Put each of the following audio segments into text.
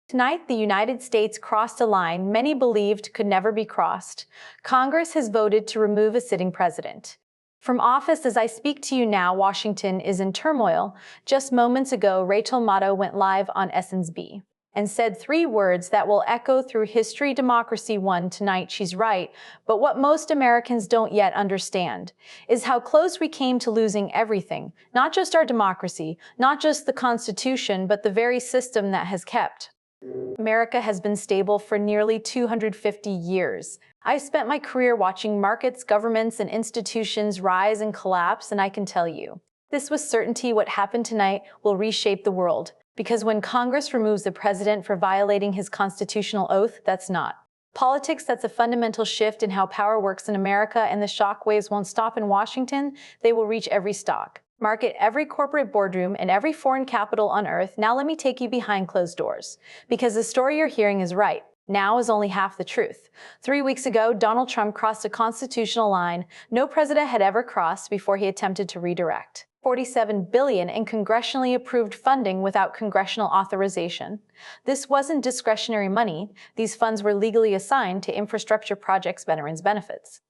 Tonight, the United States crossed a line many believed could never be crossed. Congress has voted to remove a sitting president. From office as I speak to you now, Washington is in turmoil. Just moments ago, Rachel Maddow went live on SNSB and said 3 words that will echo through history: democracy won tonight. She's right, but what most Americans don't yet understand is how close we came to losing everything. Not just our democracy, not just the Constitution, but the very system that has kept America has been stable for nearly 250 years. I spent my career watching markets, governments, and institutions rise and collapse, and I can tell you, this with certainty what happened tonight will reshape the world. Because when Congress removes the president for violating his constitutional oath, that's not politics, that's a fundamental shift in how power works in America, and the shockwaves won't stop in Washington. They will reach every stock market, every corporate boardroom, and every foreign capital on earth. Now let me take you behind closed doors, because the story you're hearing is right. Now is only half the truth. 3 weeks ago, Donald Trump crossed a constitutional line no president had ever crossed before he attempted to redirect $47 billion in congressionally approved funding without congressional authorization. This wasn't discretionary money. These funds were legally assigned to infrastructure projects, veterans benefits,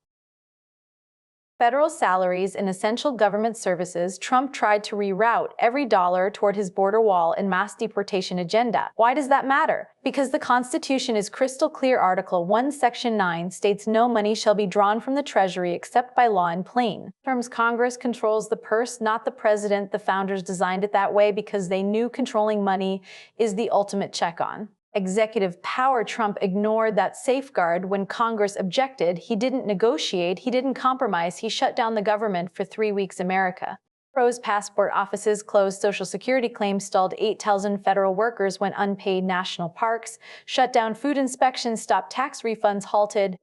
federal salaries, and essential government services. Trump tried to reroute every dollar toward his border wall and mass deportation agenda. Why does that matter? Because the Constitution is crystal clear. Article 1, Section 9 states no money shall be drawn from the Treasury except by law in plain terms. Congress controls the purse, not the president. The founders designed it that way because they knew controlling money is the ultimate check on executive power. Trump ignored that safeguard. When Congress objected, he didn't negotiate, he didn't compromise, he shut down the government for 3 weeks. America froze passport offices, closed Social Security claims, stalled 8,000 federal workers, went unpaid national parks, shut down food inspections, stopped tax refunds, halted.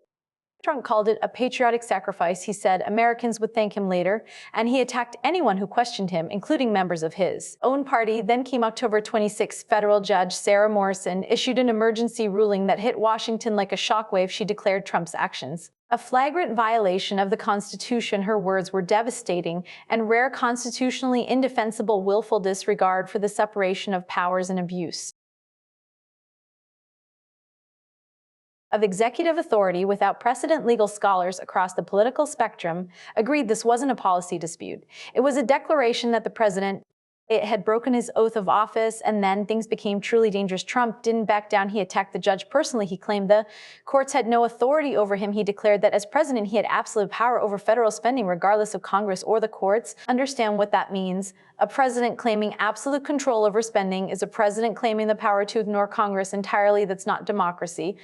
Trump called it a patriotic sacrifice. He said Americans would thank him later, and he attacked anyone who questioned him, including members of his own party. Then came October 26. Federal Judge Sarah Morrison issued an emergency ruling that hit Washington like a shockwave. She declared Trump's actions a flagrant violation of the Constitution. Her words were devastating and rare: constitutionally indefensible, willful disregard for the separation of powers and abuse of executive authority without precedent. Legal scholars across the political spectrum agreed this wasn't a policy dispute. It was a declaration that the president had broken his oath of office, and then things became truly dangerous. Trump didn't back down. He attacked the judge personally. He claimed the courts had no authority over him. He declared that as president, he had absolute power over federal spending, regardless of Congress or the courts. Understand what that means. A president claiming absolute control over spending is a president claiming the power to ignore Congress entirely. That's not democracy.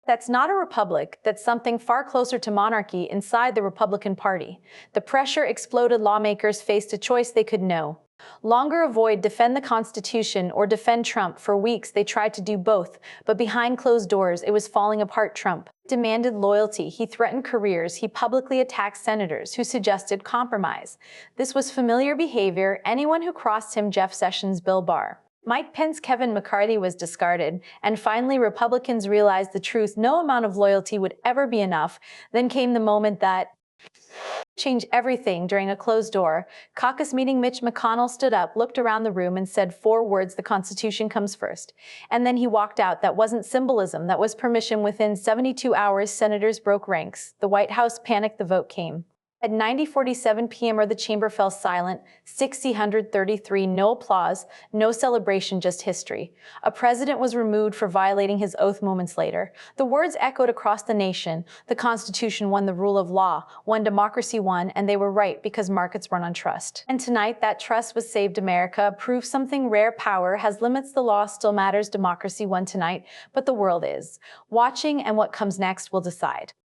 That's not a republic. That's something far closer to monarchy inside the Republican Party. The pressure exploded. Lawmakers faced a choice. They could no longer avoid defend the Constitution or defend Trump. For weeks, they tried to do both, but behind closed doors, it was falling apart. Trump demanded loyalty. He threatened careers. He publicly attacked senators who suggested compromise. This was familiar behavior. Anyone who crossed him: Jeff Sessions, Bill Barr, Mike Pence, Kevin McCarthy, was discarded. And finally, Republicans realized the truth: no amount of loyalty would ever be enough. Then came the moment that changed everything. During a closed-door caucus meeting, Mitch McConnell stood up, looked around the room, and said 4 words: the Constitution comes first. And then he walked out. That wasn't symbolism. That was permission. Within 72 hours, senators broke ranks. The White House panicked. The vote came at 9:47 p.m. or the chamber fell silent. 633. No applause, no celebration, just history. A president was removed for violating his oath. Moments later, the words echoed across the nation: the Constitution won, the rule of law won, democracy won. And they were right, because markets run on trust. And tonight, that trust was saved. America proved something rare: power has limits, the law still matters. Democracy won tonight, but the world is watching, and what comes next will decide.